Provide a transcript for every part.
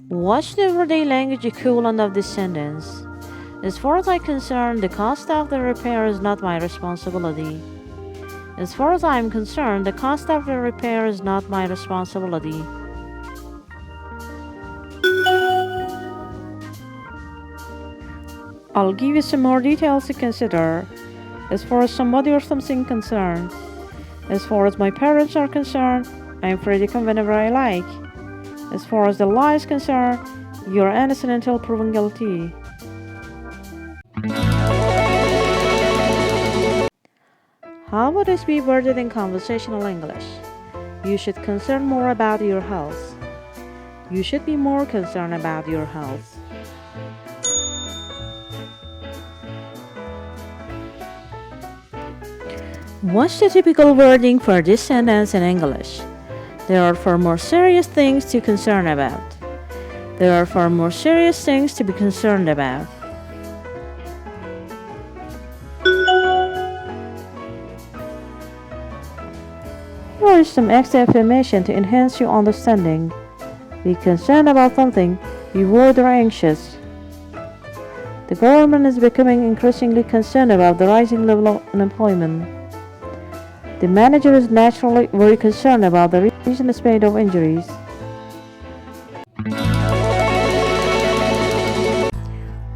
What's the everyday language equivalent of this sentence? As far as I'm concerned, the cost of the repair is not my responsibility. As far as I'm concerned, the cost of the repair is not my responsibility. I'll give you some more details to consider. As far as somebody or something concerned. As far as my parents are concerned, I'm free to come whenever I like. As far as the law is concerned, you're innocent until proven guilty. How would this be worded in conversational English? You should concern more about your health. You should be more concerned about your health. What's the typical wording for this sentence in English? There are far more serious things to concern about. There are far more serious things to be concerned about. Here is some extra information to enhance your understanding. Be concerned about something, be worried or anxious. The government is becoming increasingly concerned about the rising level of unemployment. The manager is naturally very concerned about the recent spate of injuries.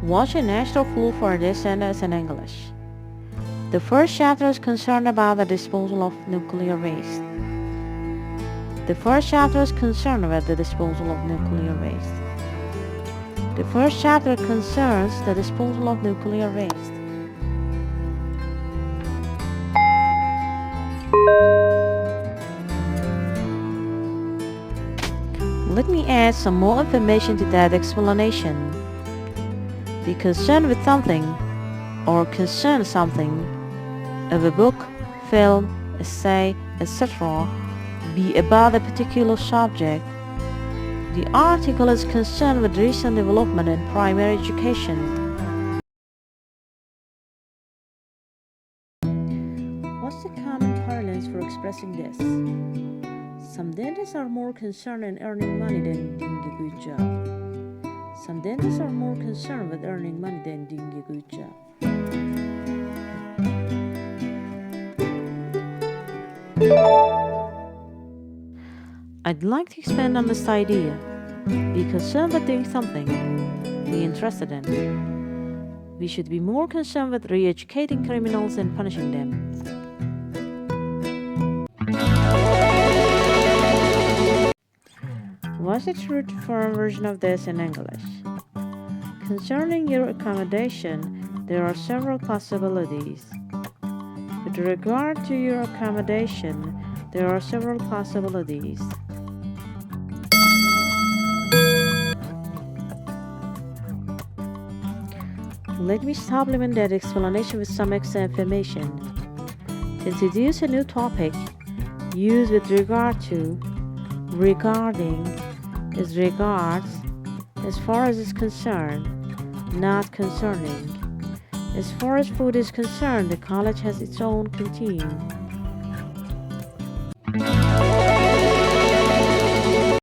What's a national clue for this sentence in English? The first chapter is concerned about the disposal of nuclear waste. The first chapter is concerned with the disposal of nuclear waste. The first chapter concerns the disposal of nuclear waste. Let me add some more information to that explanation. Be concerned with something or concern something of a book, film, essay, etc. be about a particular subject. The article is concerned with recent development in primary education. What's the common parlance for expressing this? Some dentists are more concerned in earning money than doing a good job. Some dentists are more concerned with earning money than doing a good job. I'd like to expand on this idea. Be concerned with doing something. Be interested in. We should be more concerned with re-educating criminals than punishing them. What's the true form version of this in English? Concerning your accommodation, there are several possibilities. With regard to your accommodation, there are several possibilities. Let me supplement that explanation with some extra information. To introduce a new topic, use with regard to, regarding, as regards, as far as is concerned, not concerning. As far as food is concerned, the college has its own canteen.